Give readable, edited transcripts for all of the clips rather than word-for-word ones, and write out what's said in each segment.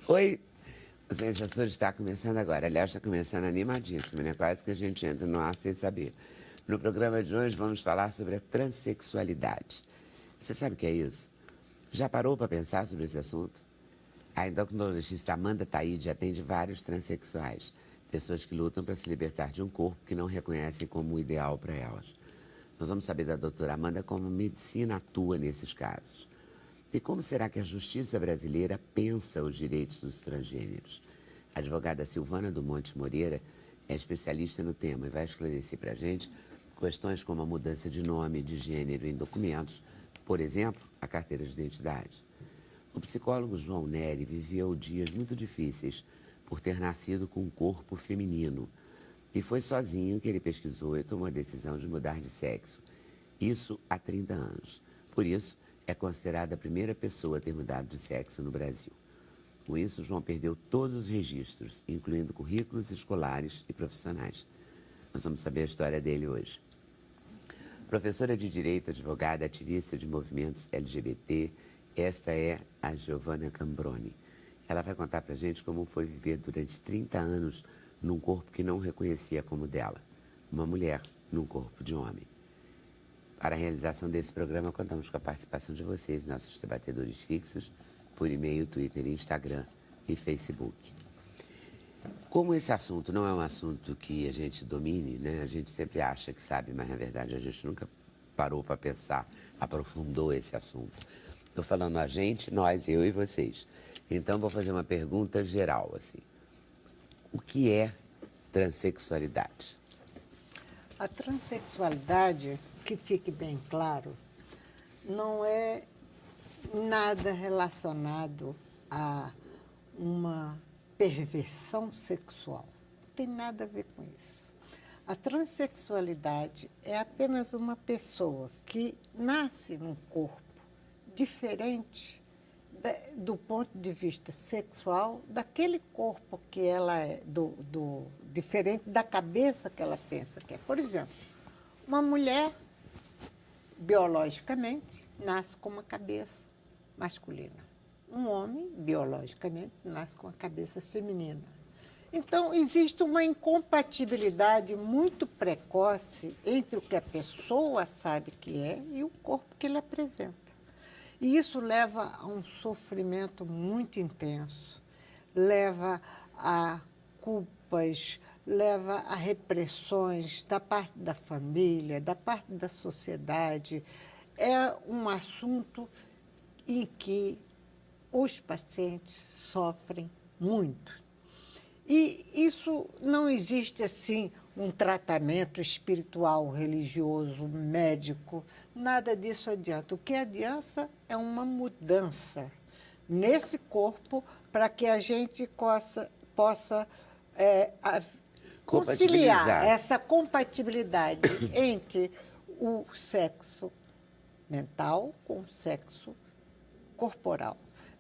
Oi, o Sensações está começando agora. Aliás, está começando animadíssimo, né? Quase que a gente entra no ar sem saber. No programa de hoje vamos falar sobre a transexualidade. Você sabe o que é isso? Já parou para pensar sobre esse assunto? A endocrinologista Amanda Taide atende vários transexuais, pessoas que lutam para se libertar de um corpo que não reconhecem como o ideal para elas. Nós vamos saber da doutora Amanda como a medicina atua nesses casos. E como será que a justiça brasileira pensa os direitos dos transgêneros? A advogada Silvana do Monte Moreira é especialista no tema e vai esclarecer para a gente questões como a mudança de nome e de gênero em documentos, por exemplo, a carteira de identidade. O psicólogo João Neri viveu dias muito difíceis por ter nascido com um corpo feminino. E foi sozinho que ele pesquisou e tomou a decisão de mudar de sexo. Isso há 30 anos. Por isso, é considerada a primeira pessoa a ter mudado de sexo no Brasil. Com isso, João perdeu todos os registros, incluindo currículos escolares e profissionais. Nós vamos saber a história dele hoje. Professora de Direito, advogada, ativista de movimentos LGBT, esta é a Giovanna Cambroni. Ela vai contar pra gente como foi viver durante 30 anos num corpo que não reconhecia como dela. Uma mulher num corpo de homem. Para a realização desse programa, contamos com a participação de vocês, nossos debatedores fixos, por e-mail, Twitter, Instagram e Facebook. Como esse assunto não é um assunto que a gente domine, né? A gente sempre acha que sabe, mas na verdade a gente nunca parou para pensar, aprofundou esse assunto. Estou falando a gente, nós, eu e vocês. Então vou fazer uma pergunta geral, assim. O que é transexualidade? A transexualidade, que fique bem claro, não é nada relacionado a uma perversão sexual. Não tem nada a ver com isso. A transexualidade é apenas uma pessoa que nasce num corpo diferente do ponto de vista sexual daquele corpo que ela é, diferente da cabeça que ela pensa que é. Por exemplo, uma mulher, biologicamente, nasce com uma cabeça masculina. Um homem, biologicamente, nasce com a cabeça feminina. Então, existe uma incompatibilidade muito precoce entre o que a pessoa sabe que é e o corpo que ele apresenta. E isso leva a um sofrimento muito intenso, leva a culpas, leva a repressões da parte da família, da parte da sociedade. É um assunto em que os pacientes sofrem muito. E isso não existe, assim, um tratamento espiritual, religioso, médico, nada disso adianta. O que adianta é uma mudança nesse corpo para que a gente possa conciliar essa compatibilidade entre o sexo mental com o sexo corporal.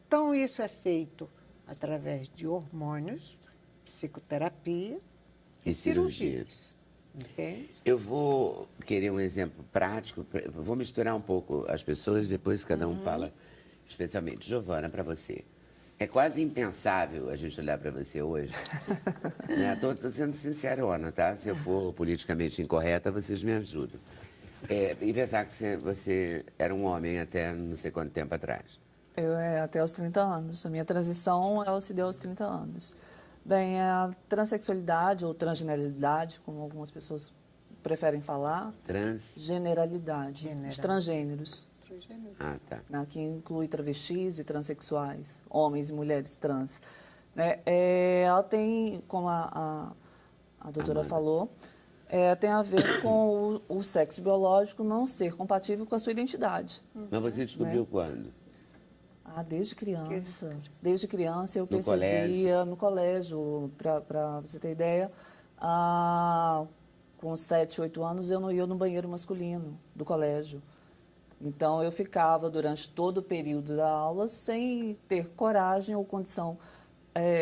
Então, isso é feito através de hormônios, psicoterapia e cirurgias. Entende? Eu vou querer um exemplo prático, vou misturar um pouco as pessoas, depois cada um fala especialmente. Giovana, para você, é quase impensável a gente olhar para você hoje. Né? Tô sendo sincerona, tá? Se eu for politicamente incorreta, vocês me ajudam. E pensar que você era um homem até não sei quanto tempo atrás. Até os 30 anos. A minha transição, ela se deu aos 30 anos. Bem, a transexualidade ou transgeneralidade, como algumas pessoas preferem falar, generalidade, os transgêneros. Ah, tá. Né, que inclui travestis e transexuais, homens e mulheres trans. Né, ela tem, como a doutora falou, tem a ver com o sexo biológico não ser compatível com a sua identidade. Mas você descobriu quando? Desde criança. Desde criança eu percebia no colégio, para você ter ideia, com 7, 8 anos eu não ia no banheiro masculino do colégio. Então eu ficava durante todo o período da aula sem ter coragem ou condição,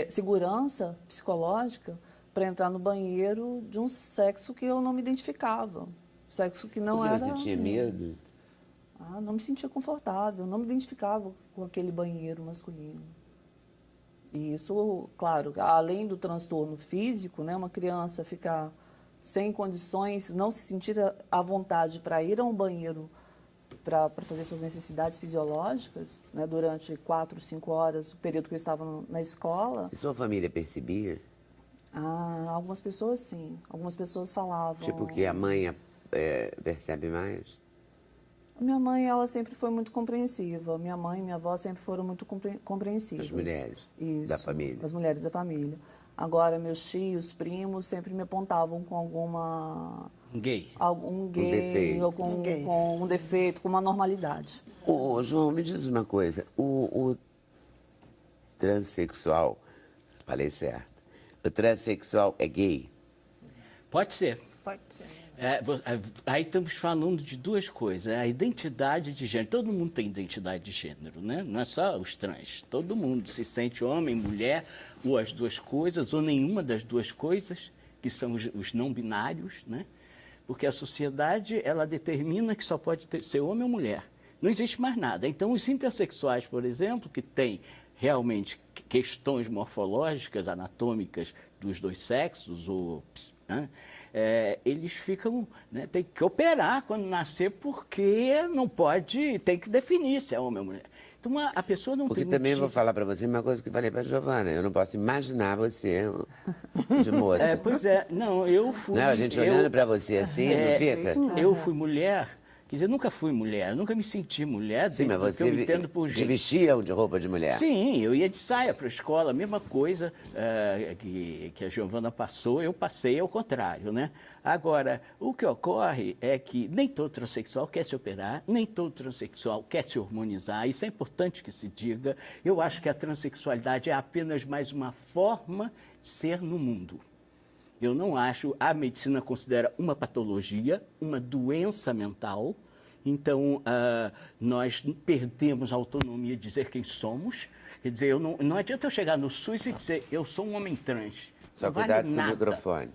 segurança psicológica para entrar no banheiro de um sexo que eu não me identificava. Sexo que não era... Você tinha medo? Não me sentia confortável, não me identificava com aquele banheiro masculino. E isso, claro, além do transtorno físico, né, uma criança ficar sem condições, não se sentir à vontade para ir a um banheiro para fazer suas necessidades fisiológicas, né, durante 4, 5 horas, o período que eu estava na escola. E sua família percebia? Ah, algumas pessoas sim, algumas pessoas falavam. Tipo que a mãe percebe mais? Minha mãe, ela sempre foi muito compreensiva. Minha mãe e minha avó sempre foram muito compreensivas. As mulheres Isso, da família. as mulheres da família. Agora, meus tios, primos, sempre me apontavam com algum gay, defeito. ou com um defeito, com uma normalidade. Ô, João, me diz uma coisa. O transexual, falei certo, o transexual é gay? Pode ser. Pode ser. Aí estamos falando de duas coisas. A identidade de gênero. Todo mundo tem identidade de gênero, né? Não é só os trans. Todo mundo se sente homem, mulher, ou as duas coisas, ou nenhuma das duas coisas, que são os não binários, né? Porque a sociedade, ela determina que só pode ser homem ou mulher. Não existe mais nada. Então, os intersexuais, por exemplo, que têm realmente questões morfológicas, anatômicas dos dois sexos, né? Eles ficam, né, tem que operar quando nascer, porque não pode, tem que definir se é homem ou mulher. Então, a pessoa não Porque tem também motivo. vou falar para você uma coisa que eu falei para a Giovana. Eu não posso imaginar você de moça. Pois é, não, eu fui... Não, a gente olhando para você assim, não fica? Eu fui mulher, quer dizer, nunca fui mulher, nunca me senti mulher, Sim, mas porque você eu me entendo por te jeito. vestia de roupa de mulher. Sim, eu ia de saia para a escola, a mesma coisa que a Giovana passou, eu passei ao contrário, né? Agora, o que ocorre é que nem todo transexual quer se operar, nem todo transexual quer se hormonizar, isso é importante que se diga. Eu acho que a transexualidade é apenas mais uma forma de ser no mundo. Eu não acho, a medicina considera uma patologia, uma doença mental. Então, nós perdemos a autonomia de dizer quem somos. Quer dizer, não adianta eu chegar no SUS e dizer, eu sou um homem trans. Só Não vale cuidado com o nada. microfone.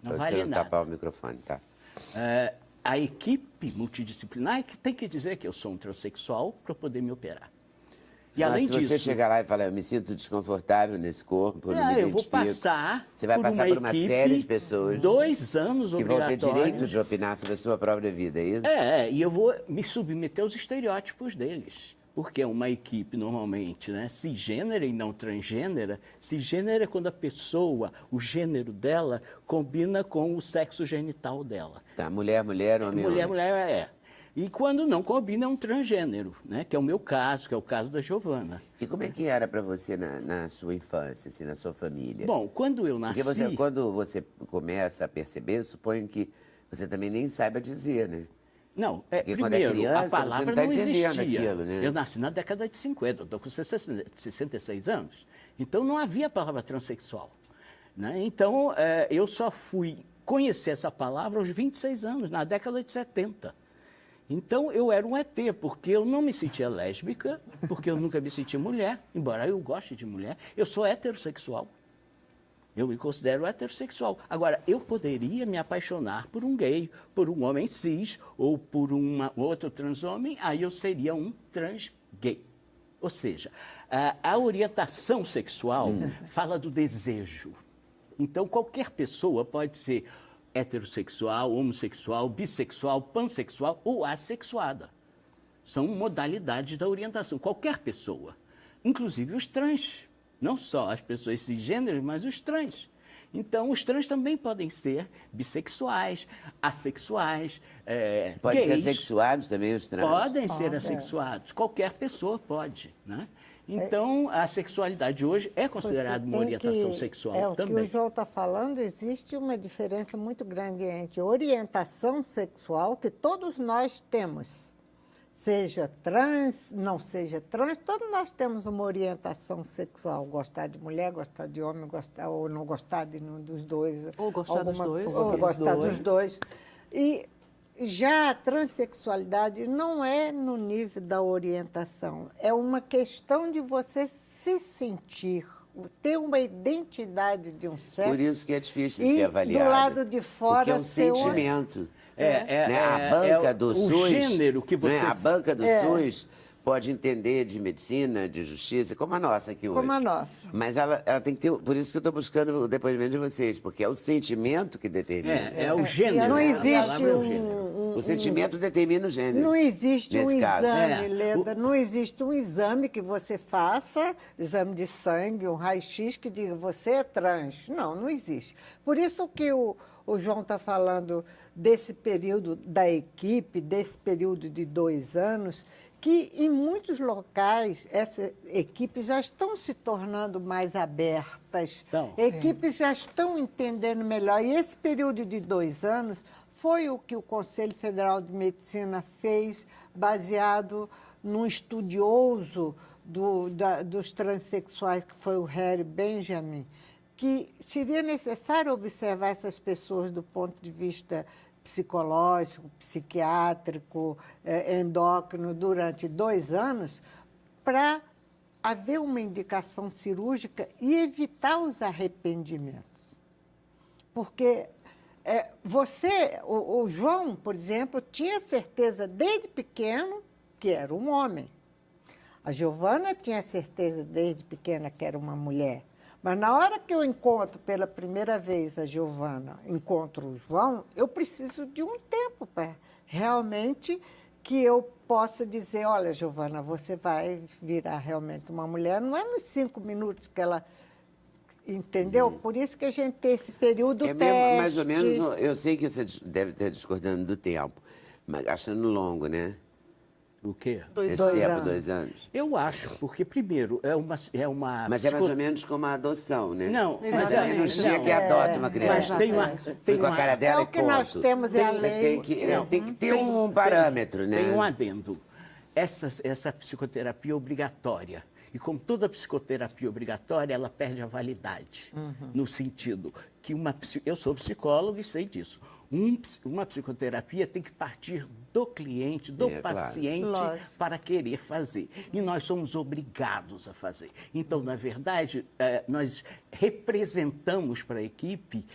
Não Pra vale você não nada. tapar o microfone, tá? A equipe multidisciplinar é que tem que dizer que eu sou um transexual para poder me operar. E Mas além se você disso, chegar lá e falar, eu me sinto desconfortável nesse corpo, eu não me eu vou identifico. passar Você vai passar por uma equipe, série de pessoas 2 anos que vão ter obrigatórios. direito de opinar sobre a sua própria vida, é isso? E eu vou me submeter aos estereótipos deles. Porque é uma equipe, normalmente, né, cisgênera e não transgênera. Cisgênera é quando a pessoa, o gênero dela, combina com o sexo genital dela. Tá, mulher, mulher, homem, homem. Mulher é. E quando não combina, é um transgênero, né, que é o meu caso, que é o caso da Giovana. E como é que era para você na sua infância, assim, na sua família? Bom, quando eu nasci... Porque quando você começa a perceber, eu suponho que você também nem saiba dizer, né? Não, Porque quando é primeiro, criança, a você palavra não tá não existia. entendendo aquilo, né? Eu nasci na década de 50, eu estou com 66 anos. Então, não havia a palavra transexual, né? Então, eu só fui conhecer essa palavra aos 26 anos, na década de 70. Então, eu era um ET, porque eu não me sentia lésbica, porque eu nunca me senti mulher, embora eu goste de mulher. Eu sou heterossexual. Eu me considero heterossexual. Agora, eu poderia me apaixonar por um gay, por um homem cis ou por outro transhomem, aí eu seria um trans gay. Ou seja, a orientação sexual fala do desejo. Então, qualquer pessoa pode ser heterossexual, homossexual, bissexual, pansexual ou assexuada. São modalidades da orientação. Qualquer pessoa, inclusive os trans. Não só as pessoas cisgêneras, mas os trans. Então, os trans também podem ser bissexuais, assexuais, Podem ser gays. assexuados também, os trans? Podem ser assexuados. Qualquer pessoa pode, né? Então, a sexualidade hoje é considerada uma orientação sexual o também. que o João está falando, existe uma diferença muito grande entre orientação sexual, que todos nós temos, seja trans, não seja trans, todos nós temos uma orientação sexual. Gostar de mulher, gostar de homem, gostar ou não gostar de nenhum dos dois. Ou gostar dos dois. Ou gostar dos dois. E já a transexualidade não é no nível da orientação. É uma questão de você se sentir, ter uma identidade de um sexo. Por isso que é difícil de e ser avaliado. do lado de fora porque é um ser sentimento. É. Né? A banca do o SUS, gênero que você... né? A banca do SUS pode entender de medicina, de justiça, como a nossa aqui hoje. Como a nossa. Mas ela tem que ter... Por isso que eu estou buscando o depoimento de vocês, porque é o sentimento que determina. É o gênero. Não a existe palavra é o gênero. O sentimento determina o gênero. Não existe um nesse caso. exame, Leda, não existe um exame que você faça, exame de sangue, um raio-x que diga você é trans. Não existe. Por isso que o João está falando desse período da equipe, desse período de 2 anos, que em muitos locais essas equipes já estão se tornando mais abertas, Então, equipes já estão entendendo melhor. E esse período de 2 anos foi o que o Conselho Federal de Medicina fez, baseado num estudioso dos transexuais, que foi o Harry Benjamin, que seria necessário observar essas pessoas do ponto de vista psicológico, psiquiátrico, endócrino, durante 2 anos, para haver uma indicação cirúrgica e evitar os arrependimentos. Porque o João, por exemplo, tinha certeza desde pequeno que era um homem. A Giovana tinha certeza desde pequena que era uma mulher. Mas na hora que eu encontro pela primeira vez a Giovana, encontro o João, eu preciso de um tempo para realmente que eu possa dizer, olha, Giovana, você vai virar realmente uma mulher. Não é nos 5 minutos que ela... Entendeu? Por isso que a gente tem esse período teste. Mesmo, mais ou menos, eu sei que você deve estar discordando do tempo, mas achando longo, né? O quê? Esse 2 tempo, anos. 2 anos. Eu acho, porque primeiro é uma Mas é mais ou menos como a adoção, né? Não, mas mas também não chega que adota uma criança. Mas tem uma, Foi com a cara dela o que nós temos é a lei. Tem que ter um parâmetro, né? Tem um adendo. Essa psicoterapia é obrigatória. E como toda psicoterapia obrigatória, ela perde a validade. No sentido que eu sou psicólogo e sei disso. Uma psicoterapia tem que partir do cliente, do paciente, claro, para querer fazer. E nós somos obrigados a fazer. Então, na verdade, nós representamos para a equipe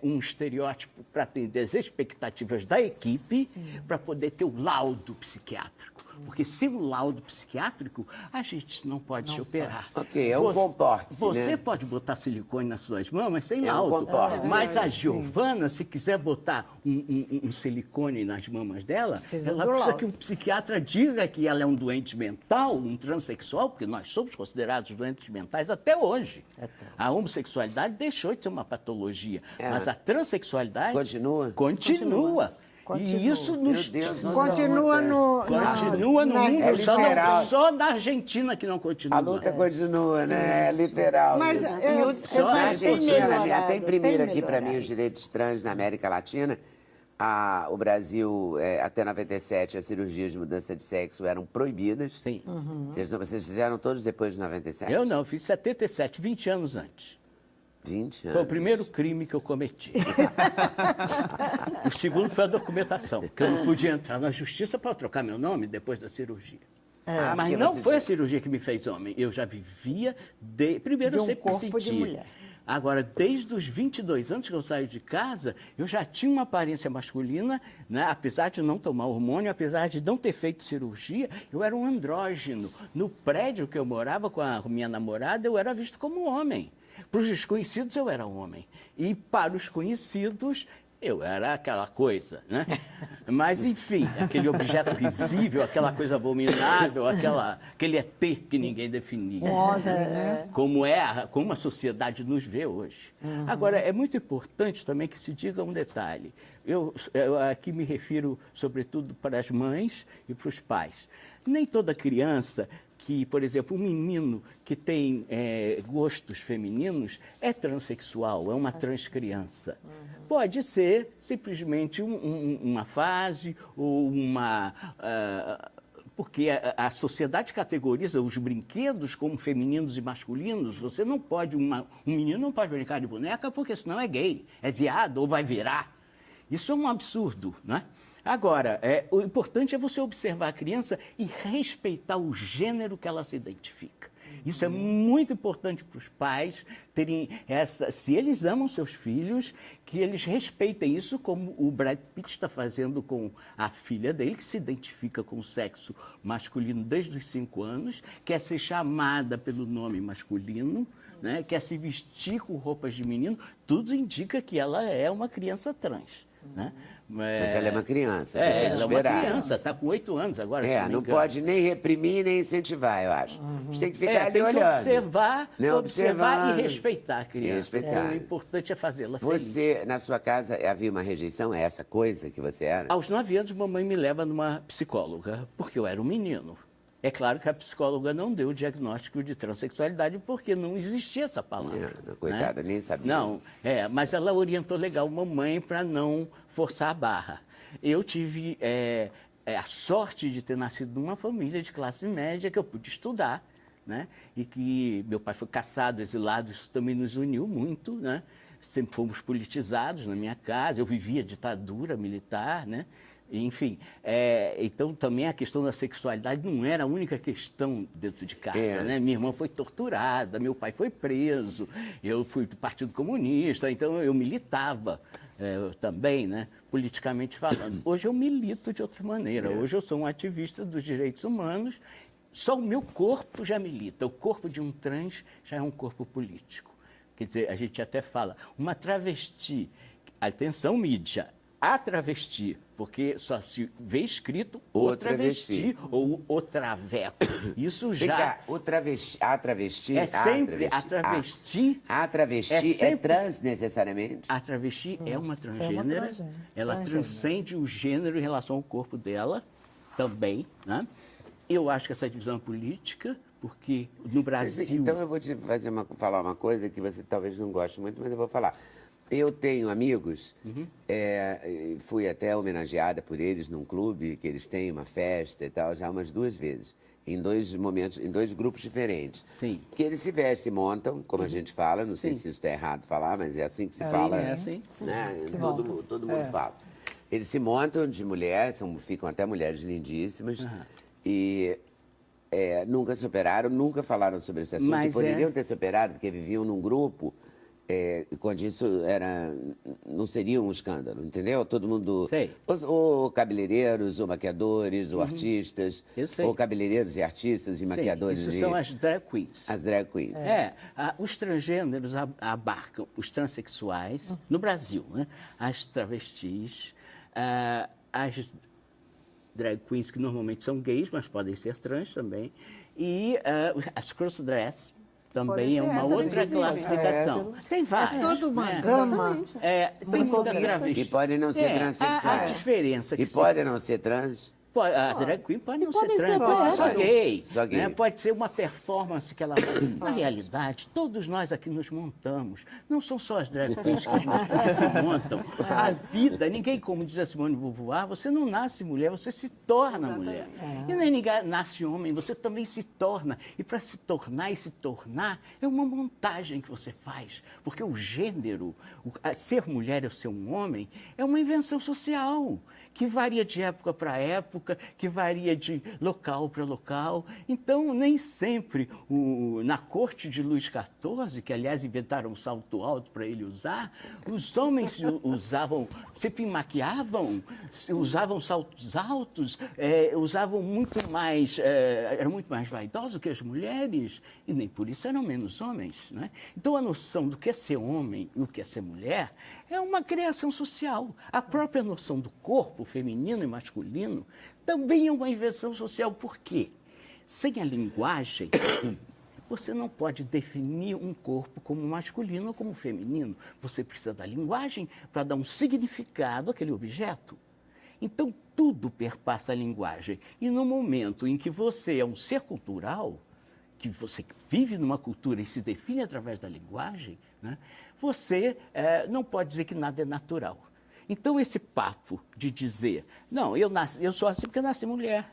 um estereótipo para atender as expectativas da equipe, para poder ter o laudo psiquiátrico. Porque sem o laudo psiquiátrico, a gente não pode se operar. Ok, é um comporte, Você né? pode botar silicone nas suas mamas sem É um laudo. comporte. Mas a Giovana, se quiser botar um silicone nas mamas dela, ela do precisa laudo. que um psiquiatra diga que ela é um doente mental, um transexual, porque nós somos considerados doentes mentais até hoje. A homossexualidade deixou de ser uma patologia, mas a transexualidade Continua? Continua. E isso nos... Meu Deus, Continua no mundo, literal. só na Argentina que não continua. A luta continua, né? É literal. Mas isso. eu Na mas tem Argentina, melhorado, até imprimiram tem aqui para mim melhorado. os direitos trans na América Latina. O Brasil, até 97, as cirurgias de mudança de sexo eram proibidas. Sim. Vocês fizeram todos depois de 97? Eu não, fiz 77, 20 anos antes. 20 anos. Foi o primeiro crime que eu cometi. O segundo foi a documentação, que eu não podia entrar na justiça para trocar meu nome depois da cirurgia. Mas porque não você foi já- a cirurgia que me fez homem. Eu já vivia primeiro De eu um sempre corpo de senti. mulher. Agora, desde os 22 anos que eu saio de casa, eu já tinha uma aparência masculina, né? Apesar de não tomar hormônio, apesar de não ter feito cirurgia, eu era um andrógeno. No prédio que eu morava com a minha namorada, eu era visto como homem. Para os desconhecidos, eu era um homem. E para os conhecidos, eu era aquela coisa, né? Mas, enfim, aquele objeto risível, aquela coisa abominável, aquele ET que ninguém definia. Como a sociedade nos vê hoje. Agora, é muito importante também que se diga um detalhe. Eu aqui me refiro, sobretudo, para as mães e para os pais. Nem toda criança que, por exemplo, um menino que tem gostos femininos é transexual, é uma transcriança. Pode ser simplesmente uma fase ou porque a sociedade categoriza os brinquedos como femininos e masculinos. Você não pode, um menino não pode brincar de boneca porque senão é gay, é viado ou vai virar. Isso é um absurdo, né? Agora, o importante é você observar a criança e respeitar o gênero que ela se identifica. Isso é muito importante para os pais terem essa... Se eles amam seus filhos, que eles respeitem isso, como o Brad Pitt está fazendo com a filha dele, que se identifica com o sexo masculino desde os 5 anos, quer ser chamada pelo nome masculino, né? Quer se vestir com roupas de menino. Tudo indica que ela é uma criança trans. Né? Mas ela é uma criança. Ela é uma criança, está com 8 anos agora. Não pode nem reprimir, nem incentivar, eu acho. A gente tem que ficar ali tem olhando. Que observar e respeitar a criança. Respeitar. O importante é fazê-la feliz. Você, na sua casa, havia uma rejeição a essa coisa que você era? Aos 9 anos, mamãe me leva numa psicóloga, porque eu era um menino. É claro que a psicóloga não deu o diagnóstico de transexualidade, porque não existia essa palavra. Coitada, né? nem sabia. Não, mas ela orientou legal mamãe para não forçar a barra. Eu tive a sorte de ter nascido numa família de classe média que eu pude estudar, né? E que meu pai foi caçado, exilado, isso também nos uniu muito, né? Sempre fomos politizados na minha casa, eu vivia ditadura militar, né? Enfim, então também a questão da sexualidade não era a única questão dentro de casa, né? Minha irmã foi torturada, meu pai foi preso, eu fui do Partido Comunista, então eu militava também, né? Politicamente falando. Hoje eu milito de outra maneira, hoje eu sou um ativista dos direitos humanos, só o meu corpo já milita, o corpo de um trans já é um corpo político. Quer dizer, a gente até fala, uma travesti, atenção mídia, a travesti, porque só se vê escrito o travesti ou o traveco. Isso já... A travesti... É sempre a travesti... A travesti é trans, necessariamente? A travesti é uma transgênera. Ela transcende o gênero em relação ao corpo dela, também, né? Eu acho que essa divisão é política, porque no Brasil... Então eu vou te falar uma coisa que você talvez não goste muito, mas eu vou falar. Eu tenho amigos, fui até homenageada por eles num clube, que eles têm uma festa e tal, já umas 2 vezes, em 2 momentos, em 2 grupos diferentes. Sim. Que eles se vestem, se montam, como a gente fala, não sei se isso está errado falar, mas é assim que se fala. É assim. Né? Todo mundo fala. Eles se montam de mulher, ficam até mulheres lindíssimas, e nunca se operaram, nunca falaram sobre esse assunto, e poderiam ter se operado, porque viviam num grupo... quando isso não seria um escândalo, entendeu? Todo mundo... Sei. Ou cabeleireiros, ou maquiadores, ou artistas. Eu sei. Ou cabeleireiros e artistas e maquiadores. Isso são as drag queens. As drag queens. Os transgêneros abarcam os transexuais, no Brasil, né? As travestis, as drag queens, que normalmente são gays, mas podem ser trans também, e as crossdress, também é uma outra classificação. Tem várias. Toda uma gama. Tem muita travesti. E podem não ser a transexuais. diferença que E podem não ser trans. A drag queen pode não ser podem trans, ser pode ser só gay. Só gay. Né? Pode ser uma performance que ela faz. Na realidade, todos nós aqui nos montamos. Não são só as drag queens que se montam. A vida, ninguém, como diz a Simone de Beauvoir, você não nasce mulher, você se torna mulher. E nem ninguém nasce homem, você também se torna. E para se tornar e se tornar, é uma montagem que você faz. Porque o gênero, ser mulher ou ser um homem, é uma invenção social, que varia de época para época, que varia de local para local. Então, nem sempre, na corte de Luís XIV, que, aliás, inventaram um salto alto para ele usar, os homens se maquiavam, usavam saltos altos, usavam muito mais, eram muito mais vaidosos que as mulheres, e nem por isso eram menos homens. Né? Então, a noção do que é ser homem e o que é ser mulher é uma criação social. A própria noção do corpo feminino e masculino também é uma invenção social. Por quê? Sem a linguagem, você não pode definir um corpo como masculino ou como feminino. Você precisa da linguagem para dar um significado àquele objeto. Então, tudo perpassa a linguagem. E no momento em que você é um ser cultural, que você vive numa cultura e se define através da linguagem, né, você não pode dizer que nada é natural. Então, esse papo de dizer, não, eu sou assim porque eu nasci mulher.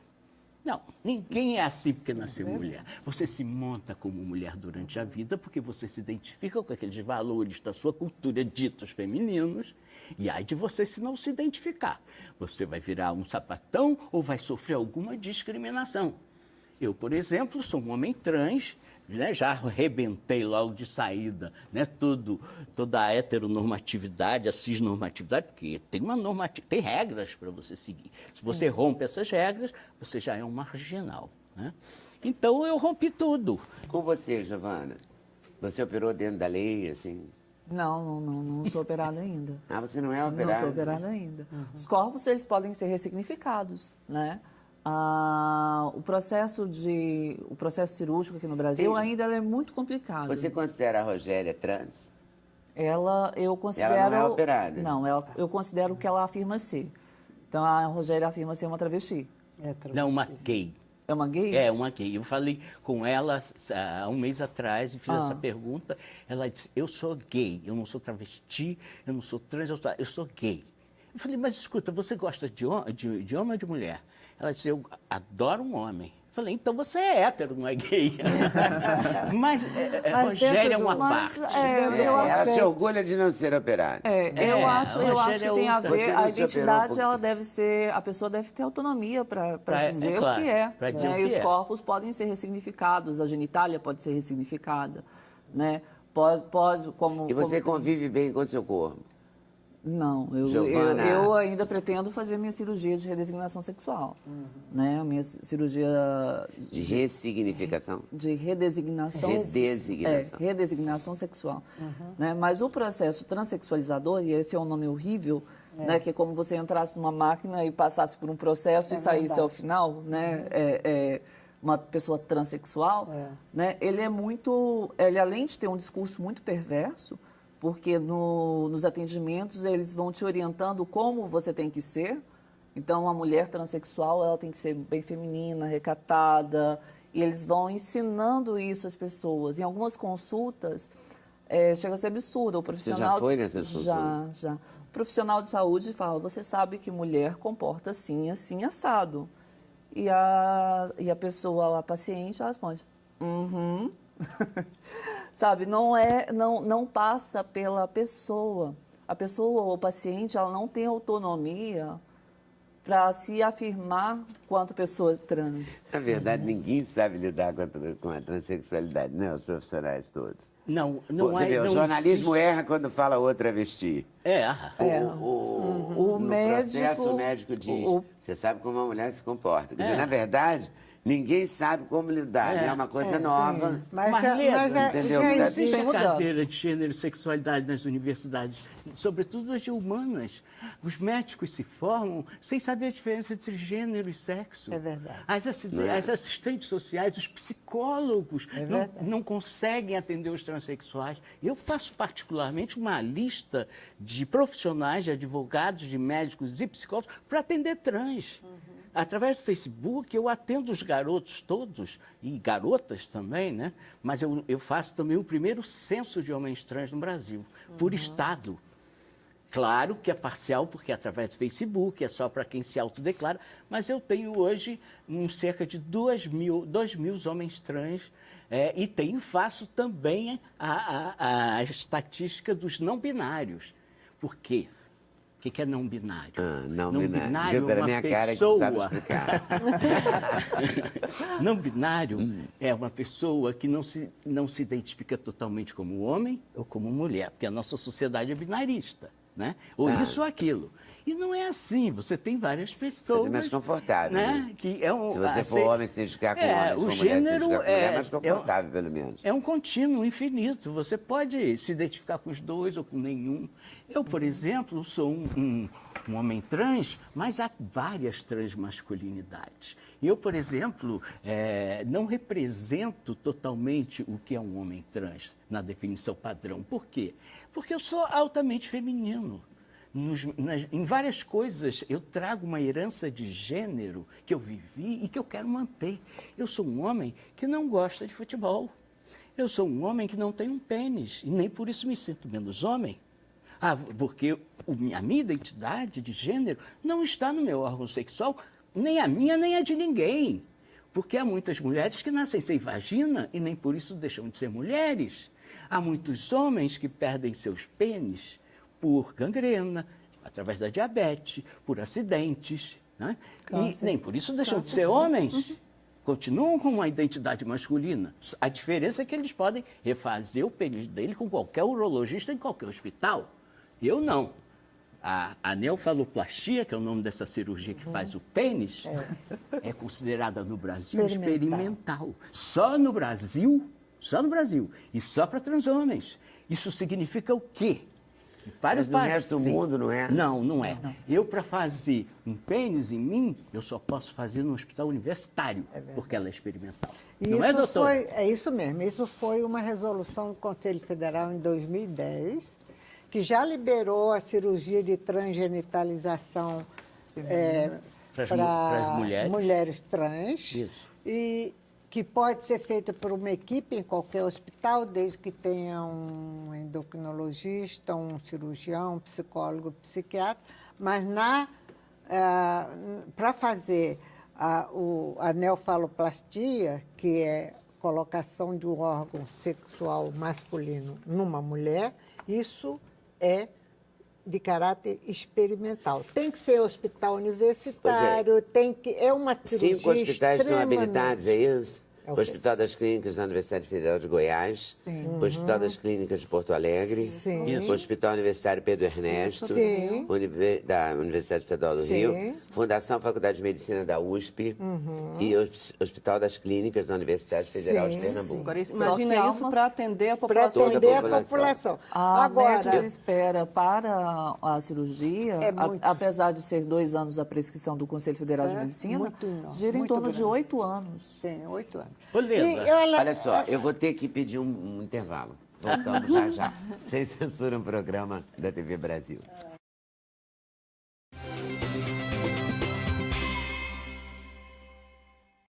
Não, ninguém é assim porque nasceu mulher. Você se monta como mulher durante a vida porque você se identifica com aqueles valores da sua cultura ditos femininos, e aí de você se não se identificar. Você vai virar um sapatão ou vai sofrer alguma discriminação. Eu, por exemplo, sou um homem trans, né? Já arrebentei logo de saída, né? Toda a heteronormatividade, a cisnormatividade, porque tem regras para você seguir. Se você rompe essas regras, você já é um marginal, né? Então, eu rompi tudo. Com você, Giovana, você operou dentro da lei, assim? Não sou operada ainda. Ah, você não é operada? Não sou operada ainda. Os corpos, eles podem ser ressignificados, né? O processo cirúrgico aqui no Brasil Sim. ainda é muito complicado. Você considera a Rogéria trans? Eu considero... Ela não é operada? Não, eu considero que ela afirma ser. Então, a Rogéria afirma ser uma travesti. Não, uma gay. É uma gay? É, uma gay. Eu falei com ela há um mês atrás e fiz essa pergunta. Ela disse, eu sou gay, eu não sou travesti, eu não sou trans, eu sou gay. Eu falei, mas escuta, você gosta de homem ou de mulher? Ela disse, eu adoro um homem. Eu falei, então você é hétero, não é gay. Mas Rogéria é uma parte. Ela se orgulha de não ser operada. Eu acho que tem a Você ver, não a se operou identidade, ela deve ser, a pessoa deve ter autonomia para dizer claro, o que é. pra dizer o E que os é. corpos podem ser ressignificados, a genitália pode ser ressignificada, né? Pode como... E você como... convive bem com o seu corpo? Não, Giovana... eu ainda pretendo fazer minha cirurgia de redesignação sexual, né? A minha cirurgia De ressignificação? de redesignação, Redesignação. redesignação sexual, né? Mas o processo transexualizador, e esse é um nome horrível, né? Que é como você entrasse numa máquina e passasse por um processo e saísse ao final, né? Uma pessoa transexual, né? Ele além de ter um discurso muito perverso, porque nos atendimentos eles vão te orientando como você tem que ser. Então, uma mulher transexual, ela tem que ser bem feminina, recatada, e eles vão ensinando isso às pessoas. Em algumas consultas, chega a ser absurdo. O profissional... Você já foi nessas consultas? Já. O profissional de saúde fala, você sabe que mulher comporta assim, assim, assado. E a pessoa, a paciente, ela responde, Sabe, não passa pela pessoa. A pessoa ou o paciente, ela não tem autonomia para se afirmar quanto pessoa trans. Na verdade, ninguém sabe lidar com a transexualidade, né? Os profissionais todos. Não Você vê, o jornalismo erra quando fala o travesti. O no processo, o médico diz, você sabe como uma mulher se comporta. Quer dizer, na verdade, ninguém sabe como lidar, né? É uma coisa nova. Entendeu? já Existe existe. a cadeira de gênero e sexualidade nas universidades, sobretudo as de humanas. Os médicos se formam sem saber a diferença entre gênero e sexo. É verdade. As assistentes sociais, os psicólogos não conseguem atender os transexuais. Eu faço particularmente uma lista de profissionais, de advogados, de médicos e psicólogos para atender trans. Através do Facebook, eu atendo os garotos todos, e garotas também, né? Mas eu faço também o primeiro censo de homens trans no Brasil, por estado. Claro que é parcial, porque é através do Facebook, é só para quem se autodeclara, mas eu tenho hoje cerca de 2 mil homens trans, e faço também a estatística dos não binários. Por quê? O que é não binário? Não binário é uma minha pessoa. cara que sabe explicar. Não binário é uma pessoa que não se identifica totalmente como homem ou como mulher, porque a nossa sociedade é binarista, né? Ou isso ou aquilo. E não é assim, você tem várias pessoas... Mas é mais confortável, né? Que se você for homem, se identificar com homem, se for mulher, se identificar com mulher, é mais confortável, pelo menos. É um contínuo infinito, você pode se identificar com os dois ou com nenhum. Eu, por exemplo, sou um homem trans, mas há várias transmasculinidades. Eu, por exemplo, não represento totalmente o que é um homem trans na definição padrão. Por quê? Porque eu sou altamente feminino. Em várias coisas, eu trago uma herança de gênero que eu vivi e que eu quero manter. Eu sou um homem que não gosta de futebol. Eu sou um homem que não tem um pênis e nem por isso me sinto menos homem. Porque a minha identidade de gênero não está no meu órgão sexual, nem a minha, nem a de ninguém. Porque há muitas mulheres que nascem sem vagina e nem por isso deixam de ser mulheres. Há muitos homens que perdem seus pênis por gangrena, através da diabetes, por acidentes, né? E nem por isso deixam de ser homens. continuam com uma identidade masculina. A diferença é que eles podem refazer o pênis dele com qualquer urologista em qualquer hospital. Eu não. A neofaloplastia, que é o nome dessa cirurgia que faz o pênis, é considerada no Brasil experimental. Só no Brasil, e só para transhomens. Isso significa o quê? Para Mas no resto do mundo não é? Não, não é. Eu, para fazer um pênis em mim, eu só posso fazer no hospital universitário, porque ela é experimental. Não é, doutor? É isso mesmo. Isso foi uma resolução do Conselho Federal em 2010, que já liberou a cirurgia de transgenitalização para mulheres trans. Isso. E que pode ser feita por uma equipe em qualquer hospital, desde que tenha um endocrinologista, um cirurgião, um psicólogo, psiquiatra, mas para fazer a neofaloplastia, que é colocação de um órgão sexual masculino numa mulher, isso é de caráter experimental. Tem que ser hospital universitário, é uma cirurgia 5 hospitais estão extremamente... habilitados, é isso? O Hospital das Clínicas da Universidade Federal de Goiás, o Hospital das Clínicas de Porto Alegre, o Hospital Universitário Pedro Ernesto, da Universidade Estadual do Rio, Fundação Faculdade de Medicina da USP e o Hospital das Clínicas da Universidade Federal de Pernambuco. Agora, imagina isso para atender a Para população. atender a população. A média de espera para a cirurgia, apesar de ser 2 anos a prescrição do Conselho Federal de Medicina, gira em torno de 8 anos. Tem 8 anos. Ô, Leda, Olha só, eu vou ter que pedir um intervalo. Voltamos já. Sem censura, um programa da TV Brasil.